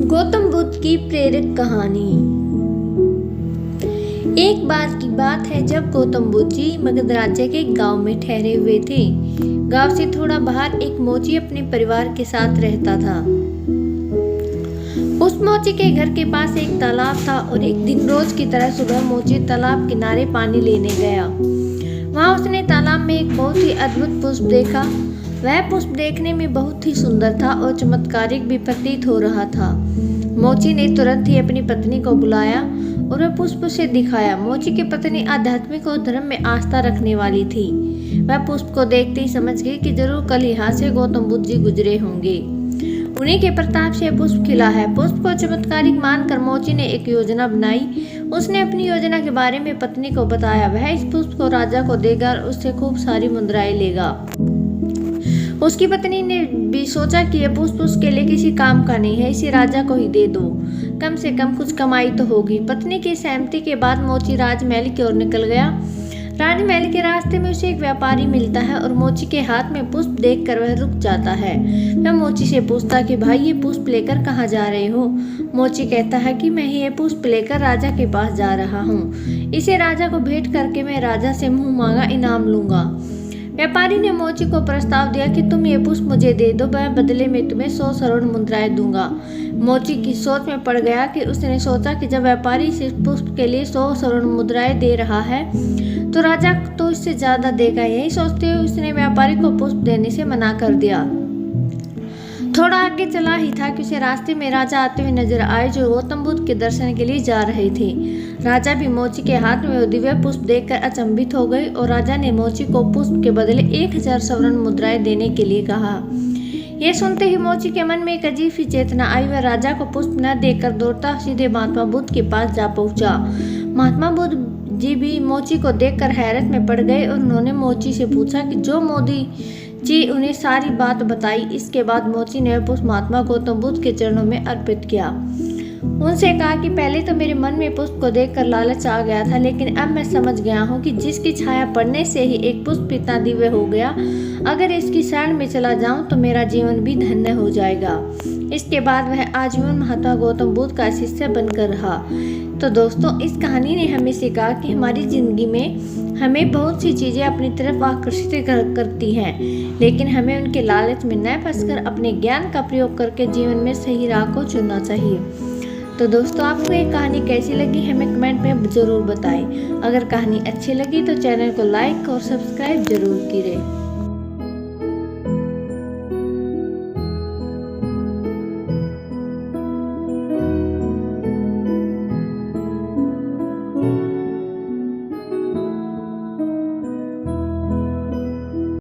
गौतम बुद्ध की प्रेरक कहानी। एक बार की बात है जब गौतम बुद्ध जी मगध राज्य के गांव में ठहरे हुए थे। गांव से थोड़ा बाहर एक मोची अपने परिवार के साथ रहता था। उस मोची के घर के पास एक तालाब था और एक दिन रोज की तरह सुबह मोची तालाब किनारे पानी लेने गया। वहां उसने तालाब में एक बहुत ही अद्भुत पुष्प देखा। वह पुष्प देखने में बहुत ही सुंदर था और चमत्कारिक भी प्रतीत हो रहा था। मोची ने तुरंत ही अपनी पत्नी को बुलाया और वह पुष्प उसे दिखाया। मोची की पत्नी आध्यात्मिक और धर्म में आस्था रखने वाली थी। वह पुष्प को देखते ही समझ गई कि जरूर कल यहाँ से गौतम बुद्ध जी गुजरे होंगे। उन्हीं के प्रताप से पुष्प खिला है। पुष्प को चमत्कारिक मानकर मोची ने एक योजना बनाई। उसने अपनी योजना के बारे में पत्नी को बताया। वह इस पुष्प को राजा को देगा और उससे खूब सारी मुद्राएं लेगा। उसकी पत्नी ने भी सोचा कि यह पुष्प उसके लिए किसी काम का नहीं है, इसे राजा को ही दे दो, कम से कम कुछ कमाई तो होगी। पत्नी की सहमति के बाद मोची राजमहल की ओर निकल गया। राजमहल के रास्ते में उसे एक व्यापारी मिलता है और मोची के हाथ में पुष्प देखकर वह रुक जाता है। वह मोची से पूछता कि भाई ये पुष्प लेकर कहाँ जा रहे हो। मोची कहता है कि मैं ये पुष्प लेकर राजा के पास जा रहा हूँ। इसे राजा को भेंट करके मैं राजा से मुंह मांगा इनाम लूंगा। व्यापारी ने मोची को प्रस्ताव दिया कि तुम ये पुष्प मुझे दे दो, मैं बदले में तुम्हें 100 स्वर्ण मुद्राएं दूंगा। मोची की सोच में पड़ गया कि उसने सोचा कि जब व्यापारी इस पुष्प के लिए 100 स्वर्ण मुद्राएं दे रहा है तो राजा तो इससे ज्यादा देगा। यही सोचते हुए उसने व्यापारी को पुष्प देने से मना कर दिया। थोड़ा आगे चला ही था कि उसे रास्ते में राजा आते हुए नजर आए जो गौतम बुद्ध के दर्शन के लिए जा रहे थे। राजा भी मोची के हाथ में वो दिव्य पुष्प देखकर अचंभित हो गई और राजा ने मोची को पुष्प के बदले 1000 स्वर्ण मुद्राएं देने के लिए कहा। यह सुनते ही मोची के मन में एक अजीब सी चेतना आई। वह राजा को पुष्प न देकर दौड़ता सीधे महात्मा बुद्ध के पास जा पहुंचा। महात्मा बुद्ध जी भी मोची को देखकर हैरत में पड़ गए और उन्होंने मोची से पूछा कि जो मोदी जी उन्हें सारी बात बताई। इसके बाद मोची ने पुष्प महात्मा गौतम बुद्ध के चरणों में अर्पित किया। उनसे कहा कि पहले तो मेरे मन में पुष्प को देखकर लालच आ गया था, लेकिन अब मैं समझ गया हूँ कि जिसकी छाया पड़ने से ही एक पुष्प इतना दिव्य हो गया, अगर इसकी शरण में चला जाऊं तो मेरा जीवन भी धन्य हो जाएगा। इसके बाद वह आजीवन महात्मा गौतम बुद्ध का शिष्य बनकर रहा। तो दोस्तों, इस कहानी ने हमें सिखा कि हमारी जिंदगी में हमें बहुत सी चीज़ें अपनी तरफ आकर्षित करती हैं, लेकिन हमें उनके लालच में न फंसकर अपने ज्ञान का प्रयोग करके जीवन में सही राह को चुनना चाहिए। तो दोस्तों, आपको ये कहानी कैसी लगी हमें कमेंट में ज़रूर बताएं। अगर कहानी अच्छी लगी तो चैनल को लाइक और सब्सक्राइब जरूर करें।